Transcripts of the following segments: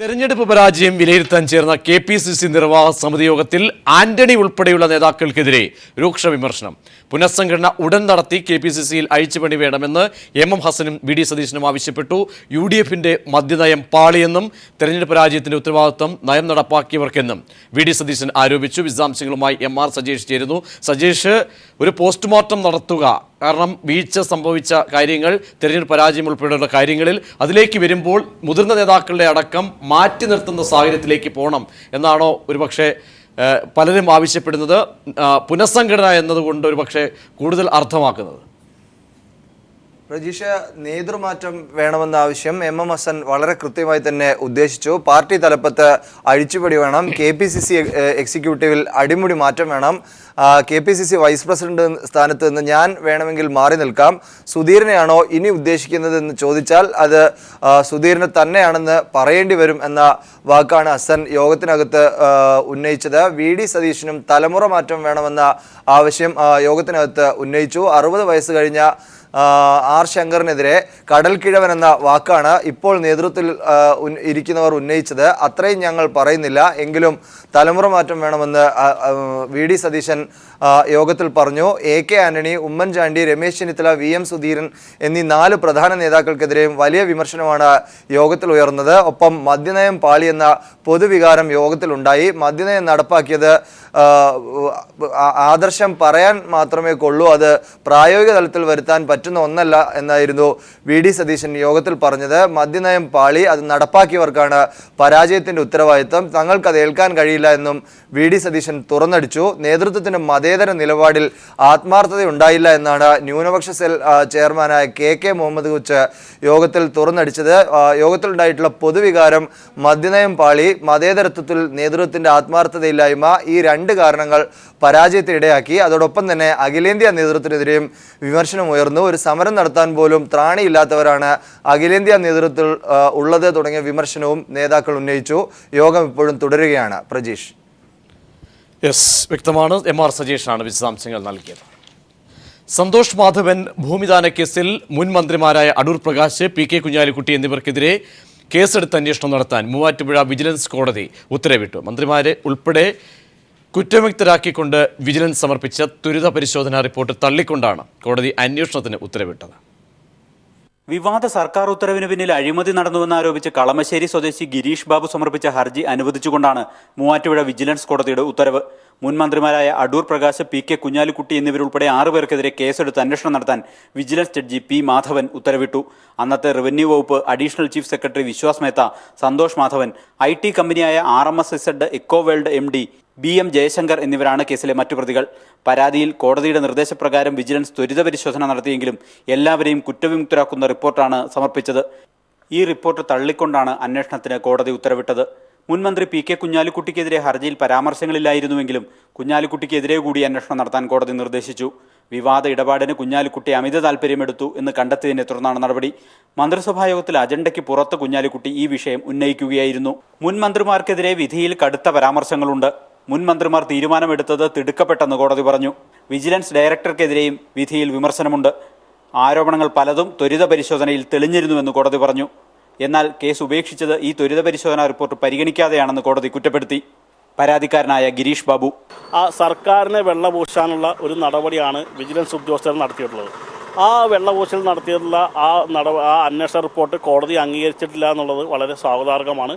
തെരഞ്ഞെടുപ്പ് പരാജയം വിലയിരുത്താൻ ചേർന്ന കെ.പി.സി.സി. നിർവാഹക സമിതി യോഗത്തിൽ ആന്റണി ഉൾപ്പെടെയുള്ള നേതാക്കൾക്കെതിരെ രൂക്ഷ വിമർശനം. പുനഃസംഘടന ഉടൻ നടത്തി കെ.പി.സി.സിയിൽ അഴിച്ചുപണി വേണമെന്ന് എം ഹസനും വി.ഡി. സതീശനും ആവശ്യപ്പെട്ടു. യു.ഡി.എഫിന്റെ മദ്യനയം പാളിയെന്നും തെരഞ്ഞെടുപ്പ് പരാജയത്തിന്റെ ഉത്തരവാദിത്വം നയം നടപ്പാക്കിയവർക്കെന്നും വി.ഡി. സതീശൻ ആരോപിച്ചു. വിശദാംശങ്ങളുമായി എം.ആർ. സജേഷ് ചേരുന്നു. സജേഷ്, ഒരു പോസ്റ്റ്മോർട്ടം നടത്തുക, കാരണം വീഴ്ച സംഭവിച്ച കാര്യങ്ങൾ, തെരഞ്ഞെടുപ്പ് പരാജയം ഉൾപ്പെടെയുള്ള കാര്യങ്ങളിൽ അതിലേക്ക് വരുമ്പോൾ മുതിർന്ന നേതാക്കളുടെ അടക്കം മാറ്റി നിർത്തുന്ന സാഹചര്യത്തിലേക്ക് പോകണം എന്നാണോ ഒരുപക്ഷെ പലരും ആവശ്യപ്പെടുന്നത്? പുനഃസംഘടന എന്നതുകൊണ്ട് ഒരുപക്ഷെ കൂടുതൽ അർത്ഥമാക്കുന്നത്? പ്രജീഷ, നേതൃമാറ്റം വേണമെന്ന ആവശ്യം എം ഹസൻ വളരെ കൃത്യമായി തന്നെ ഉദ്ദേശിച്ചു. പാർട്ടി തലപ്പത്ത് അഴിച്ചുപടി വേണം, കെ.പി.സി.സി. എക്സിക്യൂട്ടീവിൽ അടിമുടി മാറ്റം വേണം, കെ.പി.സി.സി. വൈസ് പ്രസിഡന്റ് സ്ഥാനത്ത് നിന്ന് ഞാൻ വേണമെങ്കിൽ മാറി നിൽക്കാം, സുധീരനെയാണോ ഇനി ഉദ്ദേശിക്കുന്നതെന്ന് ചോദിച്ചാൽ അത് സുധീരനെ തന്നെയാണെന്ന് പറയേണ്ടി വരും എന്ന വാക്കാണ് ഹസൻ യോഗത്തിനകത്ത് ഉന്നയിച്ചത്. വി.ഡി. സതീശനും തലമുറ മാറ്റം വേണമെന്ന ആവശ്യം യോഗത്തിനകത്ത് ഉന്നയിച്ചു. 60 വയസ്സ് കഴിഞ്ഞ ആർ ശങ്കറിനെതിരെ കടൽക്കിഴവൻ എന്ന വാക്കാണ് ഇപ്പോൾ നേതൃത്വത്തിൽ ഇരിക്കുന്നവർ ഉന്നയിച്ചത്. അത്രയും ഞങ്ങൾ പറയുന്നില്ല, എങ്കിലും തലമുറ മാറ്റം വേണമെന്ന് വി.ഡി. സതീശൻ യോഗത്തിൽ പറഞ്ഞു. എ.കെ. ആന്റണി, ഉമ്മൻചാണ്ടി, രമേശ് ചെന്നിത്തല, വി.എം. സുധീരൻ എന്നീ 4 പ്രധാന നേതാക്കൾക്കെതിരെയും വലിയ വിമർശനമാണ് യോഗത്തിൽ ഉയർന്നത്. ഒപ്പം മദ്യനയം പാളിയെന്ന പൊതുവികാരം യോഗത്തിലുണ്ടായി. മദ്യനയം നടപ്പാക്കിയത് ആദർശം പറയാൻ മാത്രമേ കൊള്ളൂ, അത് പ്രായോഗിക തലത്തിൽ വരുത്താൻ പറ്റുന്ന ഒന്നല്ല എന്നായിരുന്നു വി.ഡി. സതീശൻ യോഗത്തിൽ പറഞ്ഞത്. മദ്യനയം പാളി, അത് നടപ്പാക്കിയവർക്കാണ് പരാജയത്തിന്റെ ഉത്തരവാദിത്തം, തങ്ങൾക്കത് ഏൽക്കാൻ കഴിയില്ല എന്നും വി.ഡി. സതീശൻ തുറന്നടിച്ചു. നേതൃത്വത്തിന് മതേതര നിലപാടിൽ ആത്മാർത്ഥതയുണ്ടായില്ല എന്നാണ് ന്യൂനപക്ഷ സെൽ ചെയർമാനായ കെ മുഹമ്മദ് കുച്ച് യോഗത്തിൽ തുറന്നടിച്ചത്. യോഗത്തിലുണ്ടായിട്ടുള്ള പൊതുവികാരം മദ്യനയം പാളി, മതേതരത്വത്തിൽ നേതൃത്വത്തിന്റെ ആത്മാർത്ഥതയില്ലായ്മ, ഈ 2 കാരണങ്ങൾ പരാജയത്തിനിടയാക്കി. അതോടൊപ്പം തന്നെ അഖിലേന്ത്യാ നേതൃത്വത്തിനെതിരെയും വിമർശനം ഉയർന്നു. ഒരു സമരം നടത്താൻ പോലും ത്രാണിയില്ലാത്തവരാണ് അഖിലേന്ത്യാ നേതൃത്വത്തിൽ ഉള്ളത് തുടങ്ങിയ വിമർശനവും നേതാക്കൾ ഉന്നയിച്ചു. യോഗം ഇപ്പോഴും തുടരുകയാണ്. പ്രജീഷ്. യെസ്, വ്യക്തമാണ്. എം.ആർ. സജേഷാണ് വിശദാംശങ്ങൾ നൽകിയത്. സന്തോഷ് മാധവൻ ഭൂമിദാന കേസിൽ മുൻ മന്ത്രിമാരായ അടൂർ പ്രകാശ്, പി.കെ. കുഞ്ഞാലിക്കുട്ടി എന്നിവർക്കെതിരെ കേസെടുത്ത് അന്വേഷണം നടത്താൻ മൂവാറ്റുപുഴ വിജിലൻസ് കോടതി ഉത്തരവിട്ടു. മന്ത്രിമാരെ ഉൾപ്പെടെ കുറ്റവിമുക്തരാക്കിക്കൊണ്ട് വിജിലൻസ് സമർപ്പിച്ച ത്വരിത പരിശോധനാ റിപ്പോർട്ട് തള്ളിക്കൊണ്ടാണ് കോടതി അന്വേഷണത്തിന് ഉത്തരവിട്ടത്. വിവാദ സർക്കാർ ഉത്തരവിന് പിന്നിൽ അഴിമതി നടന്നുവെന്നാരോപിച്ച് കളമശ്ശേരി സ്വദേശി ഗിരീഷ് ബാബു സമർപ്പിച്ച ഹർജി അനുവദിച്ചുകൊണ്ടാണ് മൂവാറ്റുപുഴ വിജിലൻസ് കോടതിയുടെ ഉത്തരവ്. മുൻ മന്ത്രിമാരായ അടൂർ പ്രകാശ്, പി.കെ. കുഞ്ഞാലിക്കുട്ടി എന്നിവരുൾപ്പെടെ 6 പേർക്കെതിരെ കേസെടുത്ത് അന്വേഷണം നടത്താൻ വിജിലൻസ് ജഡ്ജി പി. മാധവൻ ഉത്തരവിട്ടു. അന്നത്തെ റവന്യൂ വകുപ്പ് additional chief secretary Vishwas Mehta, Santosh Madhavan, IT കമ്പനിയായ RMSZ Ecoworld MD BM Jayashankar എന്നിവരാണ് കേസിലെ മറ്റു പ്രതികൾ. പരാതിയിൽ കോടതിയുടെ നിർദ്ദേശപ്രകാരം വിജിലൻസ് ത്വരിത പരിശോധന നടത്തിയെങ്കിലും എല്ലാവരെയും കുറ്റവിമുക്തരാക്കുന്ന റിപ്പോർട്ടാണ് സമർപ്പിച്ചത്. ഈ റിപ്പോർട്ട് തള്ളിക്കൊണ്ടാണ് അന്വേഷണത്തിന് കോടതി ഉത്തരവിട്ടത്. മുൻമന്ത്രി പി.കെ. കുഞ്ഞാലിക്കുട്ടിക്കെതിരെ ഹർജിയിൽ പരാമർശങ്ങളില്ലായിരുന്നുവെങ്കിലും കുഞ്ഞാലിക്കുട്ടിക്കെതിരെ കൂടി അന്വേഷണം നടത്താൻ കോടതി നിർദ്ദേശിച്ചു. വിവാദ ഇടപാടിന് കുഞ്ഞാലിക്കുട്ടി അമിത താൽപര്യമെടുത്തു എന്ന് കണ്ടെത്തിയതിനെ തുടർന്നാണ് നടപടി. മന്ത്രിസഭായോഗത്തിൽ അജണ്ടയ്ക്ക് പുറത്ത് കുഞ്ഞാലിക്കുട്ടി ഈ വിഷയം ഉന്നയിക്കുകയായിരുന്നു. മുൻ മന്ത്രിമാർക്കെതിരെ വിധിയിൽ കടുത്ത പരാമർശങ്ങളുണ്ട്. മുൻ മന്ത്രിമാർ തീരുമാനമെടുത്തത് തിടുക്കപ്പെട്ടെന്ന് കോടതി പറഞ്ഞു. വിജിലൻസ് ഡയറക്ടർക്കെതിരെയും വിധിയിൽ വിമർശനമുണ്ട്. ആരോപണങ്ങൾ പലതും ത്വരിത പരിശോധനയിൽ തെളിഞ്ഞിരുന്നുവെന്ന് കോടതി പറഞ്ഞു. എന്നാൽ കേസ് ഉപേക്ഷിച്ചത് ഈ ത്വരിത പരിശോധനാ റിപ്പോർട്ട് പരിഗണിക്കാതെയാണെന്ന് കോടതി കുറ്റപ്പെടുത്തി. പരാതിക്കാരനായ ഗിരീഷ് ബാബു, സർക്കാരിനെ വെള്ളപൂശാനുള്ള ഒരു നടപടിയാണ് വിജിലൻസ് ഉദ്യോഗസ്ഥർ നടത്തിയിട്ടുള്ളത്. ആ വെള്ളപൂശൽ നടത്തിയിട്ടുള്ള ആ അന്വേഷണ റിപ്പോർട്ട് കോടതി അംഗീകരിച്ചിട്ടില്ല എന്നുള്ളത് വളരെ സ്വാഗതാർഹമാണ്.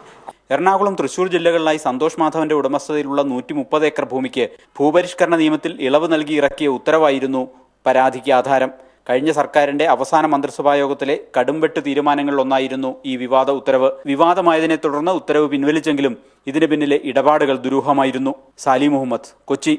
എറണാകുളം, തൃശൂർ ജില്ലകളിലായി സന്തോഷ് മാധവന്റെ ഉടമസ്ഥതയിലുള്ള 130 ഏക്കർ ഭൂമിക്ക് ഭൂപരിഷ്കരണ നിയമത്തിൽ ഇളവ് നൽകി ഇറക്കിയ ഉത്തരവായിരുന്നു പരാതിക്ക് ആധാരം. കഴിഞ്ഞ സർക്കാരിന്റെ അവസാന മന്ത്രിസഭായോഗത്തിലെ കടുംവെട്ട് തീരുമാനങ്ങളിലൊന്നായിരുന്നു ഈ വിവാദ ഉത്തരവ്. വിവാദമായതിനെ തുടർന്ന് ഉത്തരവ് പിൻവലിച്ചെങ്കിലും ഇതിന് പിന്നിലെ ഇടപാടുകൾ ദുരൂഹമായിരുന്നു. സാലി മുഹമ്മദ്, കൊച്ചി.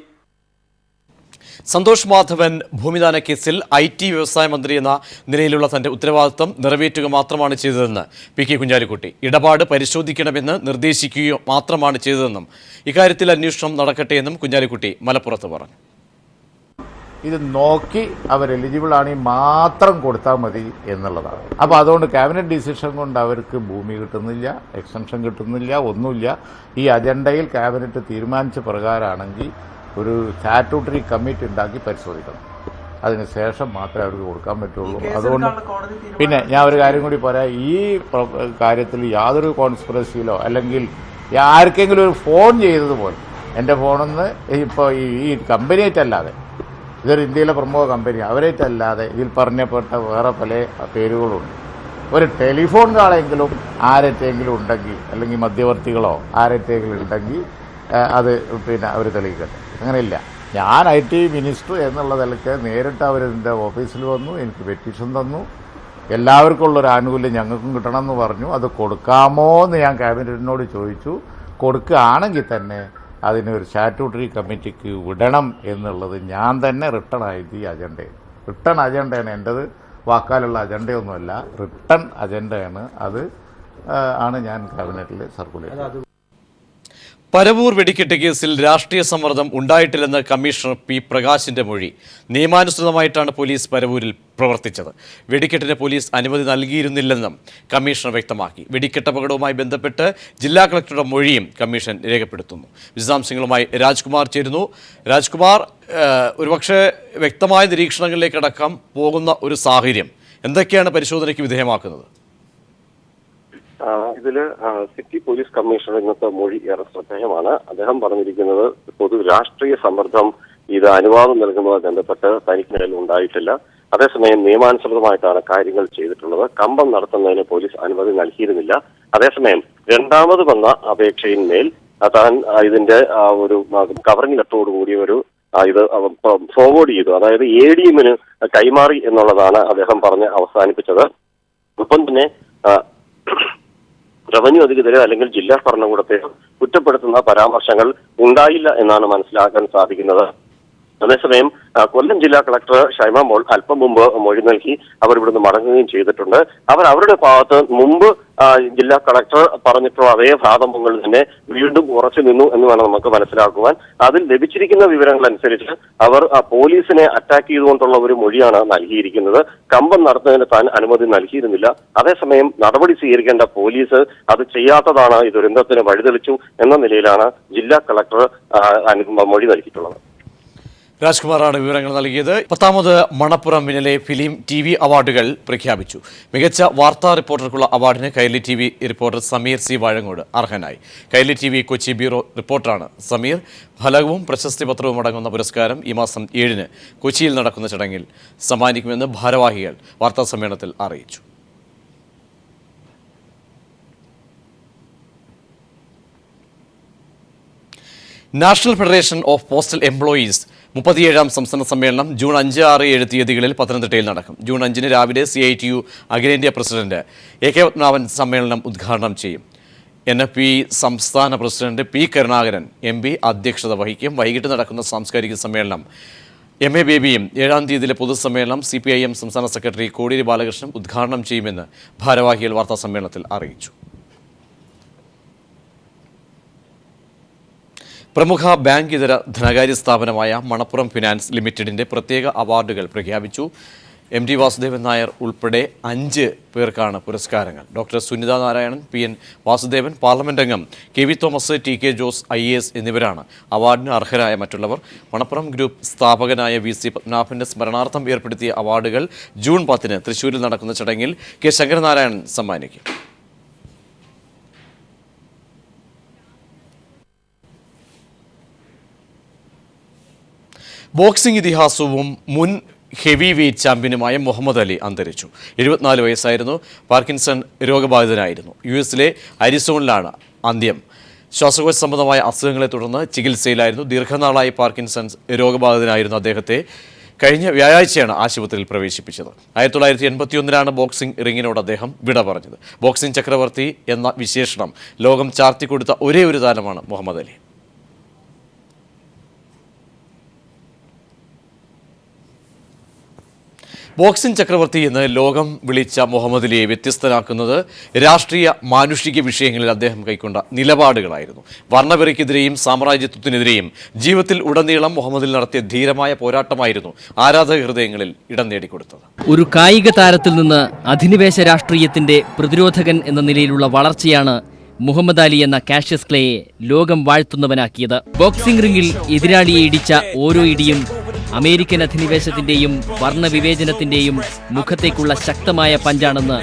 സന്തോഷ് മാധവൻ ഭൂമിദാന കേസിൽ IT വ്യവസായ മന്ത്രി എന്ന നിലയിലുള്ള തന്റെ ഉത്തരവാദിത്തം നിറവേറ്റുക മാത്രമാണ് ചെയ്തതെന്ന് പി.കെ. കുഞ്ഞാലിക്കുട്ടി. ഇടപാട് പരിശോധിക്കണമെന്ന് നിർദ്ദേശിക്കുകയോ മാത്രമാണ് ചെയ്തതെന്നും ഇക്കാര്യത്തിൽ അന്വേഷണം നടക്കട്ടെ എന്നും കുഞ്ഞാലിക്കുട്ടി മലപ്പുറത്ത് പറഞ്ഞു. ഇത് നോക്കി അവർ എലിജിബിൾ ആണെങ്കിൽ മാത്രം കൊടുത്താൽ മതി എന്നുള്ളതാണ്. അപ്പോൾ അതുകൊണ്ട് ക്യാബിനറ്റ് ഡിസിഷൻ കൊണ്ട് അവർക്ക് ഭൂമി കിട്ടുന്നില്ല, എക്സ്റ്റൻഷൻ കിട്ടുന്നില്ല, ഒന്നുമില്ല. ഈ അജണ്ടയിൽ ക്യാബിനറ്റ് തീരുമാനിച്ച പ്രകാരമാണെങ്കിൽ ഒരു സ്റ്റാറ്റ്യൂട്ടറി കമ്മിറ്റി ഉണ്ടാക്കി പരിശോധിക്കണം. അതിനുശേഷം മാത്രമേ അവർക്ക് കൊടുക്കാൻ പറ്റുള്ളൂ. അതുകൊണ്ട് പിന്നെ ഞാൻ ഒരു കാര്യം കൂടി പറയാം, ഈ കാര്യത്തിൽ യാതൊരു കോൺസ്പിറസിയിലോ അല്ലെങ്കിൽ ആർക്കെങ്കിലും ഒരു ഫോൺ ചെയ്തതുപോലെ എൻ്റെ ഫോണിൽ നിന്ന് ഇപ്പോൾ ഈ കമ്പനിയായിട്ടല്ലാതെ, ഇതൊരു ഇന്ത്യയിലെ പ്രമുഖ കമ്പനി, അവരായിട്ടല്ലാതെ ഇതിൽ പറഞ്ഞപ്പെട്ട വേറെ പല പേരുകളുണ്ട്. ഒരു ടെലിഫോൺ കാളെങ്കിലും ആരറ്റെങ്കിലും ഉണ്ടെങ്കിൽ, അല്ലെങ്കിൽ മധ്യവർത്തികളോ ആരറ്റെങ്കിലും ഉണ്ടെങ്കിൽ അത് പിന്നെ അവർ തെളിയിക്കട്ടെ. അങ്ങനെയില്ല. ഞാൻ IT മിനിസ്റ്റർ എന്നുള്ള നിലയ്ക്ക് നേരിട്ട് അവരെൻ്റെ ഓഫീസിൽ വന്നു, എനിക്ക് പെറ്റീഷൻ തന്നു, എല്ലാവർക്കും ഉള്ളൊരു ആനുകൂല്യം ഞങ്ങൾക്കും കിട്ടണമെന്ന് പറഞ്ഞു. അത് കൊടുക്കാമോ എന്ന് ഞാൻ ക്യാബിനറ്റിനോട് ചോദിച്ചു. കൊടുക്കുകയാണെങ്കിൽ തന്നെ അതിനൊരു സ്റ്റാറ്റ്യൂട്ടറി കമ്മിറ്റിക്ക് വിടണം എന്നുള്ളത് ഞാൻ തന്നെ റിട്ടേൺ ആയിട്ട് റിട്ടേൺ അജണ്ടയാണ് എൻ്റെത്, വാക്കാലുള്ള അജണ്ടയൊന്നുമല്ല, റിട്ടേൺ അജണ്ടയാണ്. അത് ആണ് ഞാൻ ക്യാബിനറ്റിൽ സർക്കുലേറ്റ്. പരവൂർ വെടിക്കെട്ട് കേസിൽ രാഷ്ട്രീയ സമ്മർദ്ദം ഉണ്ടായിട്ടില്ലെന്ന് കമ്മീഷണർ P. പ്രകാശിന്റെ മൊഴി. നിയമാനുസൃതമായിട്ടാണ് പോലീസ് പരവൂരിൽ പ്രവർത്തിച്ചത്. വെടിക്കെട്ടിന് പോലീസ് അനുമതി നൽകിയിരുന്നില്ലെന്നും കമ്മീഷണർ വ്യക്തമാക്കി. വെടിക്കെട്ട് അപകടവുമായി ബന്ധപ്പെട്ട് ജില്ലാ കളക്ടറുടെ മൊഴിയും കമ്മീഷൻ രേഖപ്പെടുത്തുന്നു. വിശദാംശങ്ങളുമായി രാജ്കുമാർ ചേരുന്നു. രാജ്കുമാർ, ഒരുപക്ഷെ വ്യക്തമായ നിരീക്ഷണങ്ങളിലേക്കടക്കം പോകുന്ന ഒരു സാഹചര്യം, എന്തൊക്കെയാണ് പരിശോധനയ്ക്ക് വിധേയമാക്കുന്നത്? ഇതില് സിറ്റി പോലീസ് കമ്മീഷണർ ഇന്നത്തെ മൊഴി ഏറെ ശ്രദ്ധേയമാണ്. അദ്ദേഹം പറഞ്ഞിരിക്കുന്നത് പൊതു രാഷ്ട്രീയ സമ്മർദ്ദം ഇത് അനുവാദം നൽകുന്നതുമായി ബന്ധപ്പെട്ട് തനിക്കിടയിൽ ഉണ്ടായിട്ടില്ല. അതേസമയം നിയമാനുസൃതമായിട്ടാണ് കാര്യങ്ങൾ ചെയ്തിട്ടുള്ളത്. കമ്പം നടത്തുന്നതിന് പോലീസ് അനുമതി നൽകിയിരുന്നില്ല. അതേസമയം രണ്ടാമത് വന്ന അപേക്ഷയിന്മേൽ താൻ ഇതിന്റെ ഒരു കവറിംഗ് ലെറ്ററോടുകൂടി ഒരു ഇത് ഫോർവേഡ് ചെയ്തു, അതായത് ADM-ന് കൈമാറി എന്നുള്ളതാണ് അദ്ദേഹം പറഞ്ഞ് അവസാനിപ്പിച്ചത്. ഒപ്പം തന്നെ റവന്യൂ അധികൃതരെ അല്ലെങ്കിൽ ജില്ലാ ഭരണകൂടത്തെ കുറ്റപ്പെടുത്തുന്ന പരാമർശങ്ങൾ ഉണ്ടായില്ല എന്നാണ് മനസ്സിലാക്കാൻ സാധിക്കുന്നത്. അതേസമയം കൊല്ലം ജില്ലാ കളക്ടർ ഷൈമ മോൾ അല്പം മുമ്പ് മൊഴി നൽകി അവർ ഇവിടുന്ന് മടങ്ങുകയും ചെയ്തിട്ടുണ്ട്. അവർ അവരുടെ ഭാഗത്ത് മുമ്പ് ജില്ലാ കളക്ടർ പറഞ്ഞിട്ടുള്ള അതേ ഭാഗങ്ങൾ തന്നെ വീണ്ടും ഉറച്ചു നിന്നു എന്ന് വേണം നമുക്ക് മനസ്സിലാക്കുവാൻ. അതിൽ ലഭിച്ചിരിക്കുന്ന വിവരങ്ങൾ അനുസരിച്ച് അവർ പോലീസിനെ അറ്റാക്ക് ചെയ്തുകൊണ്ടുള്ള ഒരു മൊഴിയാണ് നൽകിയിരിക്കുന്നത്. കമ്പം നടത്തുന്നതിന് താൻ അനുമതി നൽകിയിരുന്നില്ല. അതേസമയം നടപടി സ്വീകരിക്കേണ്ട പോലീസ് അത് ചെയ്യാത്തതാണ് ഈ ദുരന്തത്തിന് വഴിതെളിച്ചു എന്ന നിലയിലാണ് ജില്ലാ കളക്ടർ മൊഴി നൽകിയിട്ടുള്ളത്. രാജ്കുമാറാണ് വിവരങ്ങൾ നൽകിയത്. 10ാമത് മണപ്പുറം മിന്നലെ ഫിലിം TV അവാർഡുകൾ പ്രഖ്യാപിച്ചു. മികച്ച വാർത്താ റിപ്പോർട്ടർക്കുള്ള അവാർഡിന് Kairali TV reporter Sameer C. Vazhangode അർഹനായി. കൈരളി TV കൊച്ചി ബ്യൂറോ റിപ്പോർട്ടറാണ് സമീർ. ഫലകവും പ്രശസ്തി പത്രവും അടങ്ങുന്ന പുരസ്കാരം ഈ മാസം 7-ന് കൊച്ചിയിൽ നടക്കുന്ന ചടങ്ങിൽ സമ്മാനിക്കുമെന്ന് ഭാരവാഹികൾ വാർത്താസമ്മേളനത്തിൽ അറിയിച്ചു. National federation of postal employees 37ാം സംസ്ഥാന സമ്മേളനം ജൂൺ 5, 6, 7 തീയതികളിൽ പത്തനംതിട്ടയിൽ നടക്കും. ജൂൺ 5-ന് രാവിലെ CITU അഖിലേന്ത്യാ പ്രസിഡന്റ് AK പത്മനാഭൻ സമ്മേളനം ഉദ്ഘാടനം ചെയ്യും. NFP സംസ്ഥാന പ്രസിഡന്റ് P. കരുണാകരൻ MP അധ്യക്ഷത വഹിക്കും. വൈകിട്ട് നടക്കുന്ന സാംസ്കാരിക സമ്മേളനം MA ബേബിയും 7-ാം തീയതിയിലെ പൊതുസമ്മേളനം CPIM സംസ്ഥാന സെക്രട്ടറി കോടിയേരി ബാലകൃഷ്ണൻ ഉദ്ഘാടനം ചെയ്യുമെന്ന് ഭാരവാഹികൾ വാർത്താസമ്മേളനത്തിൽ അറിയിച്ചു. പ്രമുഖ ബാങ്ക് ഇതര ധനകാര്യ സ്ഥാപനമായ മണപ്പുറം ഫിനാൻസ് ലിമിറ്റഡിന്റെ പ്രത്യേക അവാർഡുകൾ പ്രഖ്യാപിച്ചു. MD വാസുദേവൻ നായർ ഉൾപ്പെടെ 5 പേർക്കാണ് പുരസ്കാരങ്ങൾ. Doctor Sunitha Narayanan, PN Vasudevan, parliament അംഗം KV Thomas, TK Jose IAS എന്നിവരാണ് അവാർഡിന് അർഹരായ മറ്റുള്ളവർ. മണപ്പുറം ഗ്രൂപ്പ് സ്ഥാപകനായ VC പത്മനാഭന്റെ സ്മരണാർത്ഥം ഏർപ്പെടുത്തിയ അവാർഡുകൾ ജൂൺ 10-ന് തൃശ്ശൂരിൽ നടക്കുന്ന ചടങ്ങിൽ K. ശങ്കരനാരായണൻ സമ്മാനിക്കും. ബോക്സിംഗ് ഇതിഹാസവും മുൻ ഹെവി വെയ്റ്റ് ചാമ്പ്യനുമായ മുഹമ്മദ് അലി അന്തരിച്ചു. 74 വയസ്സായിരുന്നു. പാർക്കിൻസൺ രോഗബാധിതനായിരുന്നു. US-ലെ അരിസോണിലാണ് അന്ത്യം. ശ്വാസകോശ സംബന്ധമായ അസുഖങ്ങളെ തുടർന്ന് ചികിത്സയിലായിരുന്നു. ദീർഘനാളായി പാർക്കിൻസൺസ് രോഗബാധിതനായിരുന്നു അദ്ദേഹത്തെ കഴിഞ്ഞ വ്യാഴാഴ്ചയാണ് ആശുപത്രിയിൽ പ്രവേശിപ്പിച്ചത്. 1981-ലാണ് ബോക്സിംഗ് റിങ്ങിനോട് അദ്ദേഹം വിട പറഞ്ഞത്. ബോക്സിംഗ് ചക്രവർത്തി എന്ന വിശേഷണം ലോകം ചാർത്തിക്കൊടുത്ത ഒരേ ഒരു താരമാണ് മുഹമ്മദ് അലി. ബോക്സിംഗ് ചക്രവർത്തി എന്ന് ലോകം വിളിച്ച മുഹമ്മദ് അലിയെ വ്യത്യസ്തനാക്കുന്നത് രാഷ്ട്രീയ മാനുഷിക വിഷയങ്ങളിൽ അദ്ദേഹം കൈക്കൊണ്ട നിലപാടുകളായിരുന്നു. വർണ്ണവെറിക്കെതിരെയും സാമ്രാജ്യത്വത്തിനെതിരെയും ജീവിതത്തിൽ ഉടനീളം മുഹമ്മദ് അലി നടത്തിയ ധീരമായ പോരാട്ടമായിരുന്നു ആരാധക ഹൃദയങ്ങളിൽ ഇടം നേടിക്കൊടുത്തത്. ഒരു കായിക താരത്തിൽ നിന്ന് അധിനിവേശ രാഷ്ട്രീയത്തിന്റെ പ്രതിരോധകൻ എന്ന നിലയിലുള്ള വളർച്ചയാണ് മുഹമ്മദ് അലി എന്ന കാഷ്യസ് ക്ലേയെ ലോകം വാഴ്ത്തുന്നവനാക്കിയത്. ബോക്സിംഗ് റിംഗിൽ എതിരാളിയെ ഇടിച്ച ഓരോ ഇടിയും അമേരിക്കൻ അധിനിവേശത്തിന്റെയും വർണ്ണവിവേചനത്തിന്റെയും മുഖത്തേക്കുള്ള ശക്തമായ പഞ്ചാണെന്ന്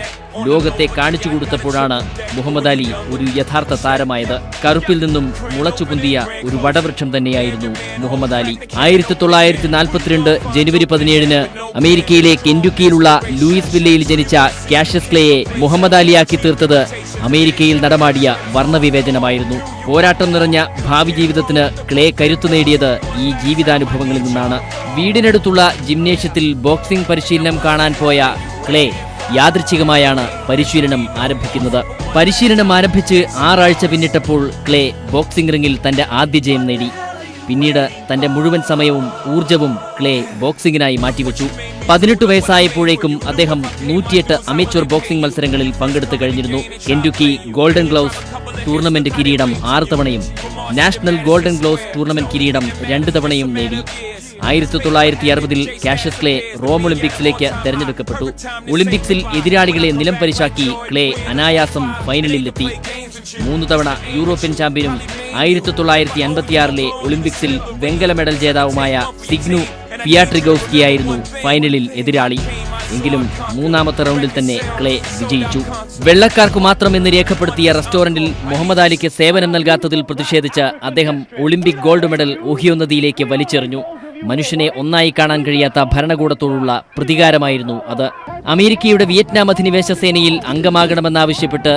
ലോകത്തെ കാണിച്ചു കൊടുത്തപ്പോഴാണ് മുഹമ്മദ് അലി ഒരു യഥാർത്ഥ താരമായത്. കറുപ്പിൽ നിന്നും മുളച്ചുപൊന്തിയ ഒരു വടവൃക്ഷം തന്നെയായിരുന്നു മുഹമ്മദ് അലി. 1942 ജനുവരി 17 അമേരിക്കയിലെ കെന്റുക്കിയിലുള്ള ലൂയിസ് വില്ലയിൽ ജനിച്ച കാഷ്യസ് ക്ലേയെ മുഹമ്മദ് അലിയാക്കി തീർത്തത് അമേരിക്കയിൽ നടമാടിയ വർണ്ണവിവേചനമായിരുന്നു. പോരാട്ടം നിറഞ്ഞ ഭാവി ജീവിതത്തിന് ക്ലേ കരുത്തു നേടിയത് ഈ ജീവിതാനുഭവങ്ങളിൽ നിന്നാണ്. വീടിനടുത്തുള്ള ജിംനേഷ്യത്തിൽ ബോക്സിംഗ് പരിശീലനം കാണാൻ പോയ ക്ലേ യാദൃച്ഛികമായാണ് പരിശീലനം ആരംഭിക്കുന്നത്. പരിശീലനം ആരംഭിച്ച് 6 ആഴ്ച പിന്നിട്ടപ്പോൾ ക്ലേ ബോക്സിംഗ് റിംഗിൽ തന്റെ ആദ്യ ജയം നേടി. പിന്നീട് തന്റെ മുഴുവൻ സമയവും ഊർജവും ക്ലേ ബോക്സിംഗിനായി മാറ്റിവെച്ചു. 18 വയസ്സായപ്പോഴേക്കും അദ്ദേഹം 108 അമേച്വർ ബോക്സിംഗ് മത്സരങ്ങളിൽ പങ്കെടുത്തു കഴിഞ്ഞിരുന്നു. കെന്റുക്കി ഗോൾഡൻ ഗ്ലൗസ് ടൂർണമെന്റ് കിരീടം 6 തവണയും നാഷണൽ ഗോൾഡൻ ഗ്ലൗസ് ടൂർണമെന്റ് കിരീടം 2 തവണയും നേടി. 1960-ൽ കാഷ്യസ് ക്ലേ റോം ഒളിമ്പിക്സിലേക്ക് തെരഞ്ഞെടുക്കപ്പെട്ടു. ഒളിമ്പിക്സിൽ എതിരാളികളെ നിലം പരിശാക്കി ക്ലേ അനായാസം ഫൈനലിലെത്തി. 3 തവണ യൂറോപ്യൻ ചാമ്പ്യനും 1956-ലെ ഒളിമ്പിക്സിൽ വെങ്കല മെഡൽ ജേതാവുമായ സിഗ്നു പിയാട്രിഗോസ്കിയായിരുന്നു ഫൈനലിൽ എതിരാളി. എങ്കിലും 3ാമത്തെ റൗണ്ടിൽ തന്നെ ക്ലേ വിജയിച്ചു. വെള്ളക്കാർക്ക് മാത്രമെന്ന് രേഖപ്പെടുത്തിയ റെസ്റ്റോറന്റിൽ മുഹമ്മദ് അലിക്ക് സേവനം നൽകാത്തതിൽ പ്രതിഷേധിച്ച് അദ്ദേഹം ഒളിമ്പിക് ഗോൾഡ് മെഡൽ ഓഹിയോ നദിയിലേക്ക് വലിച്ചെറിഞ്ഞു. മനുഷ്യനെ ഒന്നായി കാണാൻ കഴിയാത്ത ഭരണകൂടത്തോടുള്ള പ്രതികാരമായിരുന്നു അത്. അമേരിക്കയുടെ വിയറ്റ്നാം അധിനിവേശ സേനയിൽ അംഗമാകണമെന്നാവശ്യപ്പെട്ട്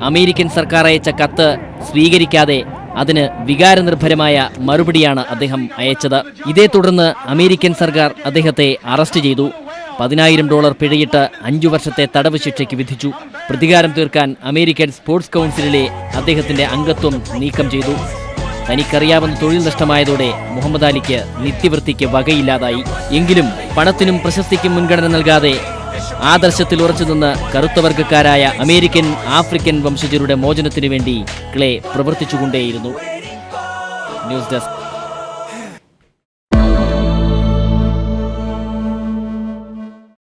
അമേരിക്കൻ സർക്കാർ അയച്ച കത്ത് സ്വീകരിക്കാതെ അതിന് വികാരനിർഭരമായ മറുപടിയാണ് അദ്ദേഹം അയച്ചത്. ഇതേ തുടർന്ന് അമേരിക്കൻ സർക്കാർ അദ്ദേഹത്തെ അറസ്റ്റ് ചെയ്തു. $10,000 പിഴയിട്ട് 5 വർഷത്തെ തടവ് ശിക്ഷയ്ക്ക് വിധിച്ചു. പ്രതികാരം തീർക്കാൻ അമേരിക്കൻ സ്പോർട്സ് കൗൺസിലിലെ അദ്ദേഹത്തിന്റെ അംഗത്വം നീക്കം ചെയ്തു. തനിക്കറിയാവുന്ന തൊഴിൽ നഷ്ടമായതോടെ മുഹമ്മദ് അലിക്ക് നിത്യവൃത്തിക്ക് വകയില്ലാതായി. എങ്കിലും പണത്തിനും പ്രശസ്തിക്കും മുൻഗണന നൽകാതെ ആദർശത്തിൽ ഉറച്ചുനിന്ന് കറുത്തവർഗക്കാരായ അമേരിക്കൻ ആഫ്രിക്കൻ വംശജരുടെ മോചനത്തിനു വേണ്ടി ക്ലേ പ്രവർത്തിച്ചുകൊണ്ടേയിരുന്നു. News desk.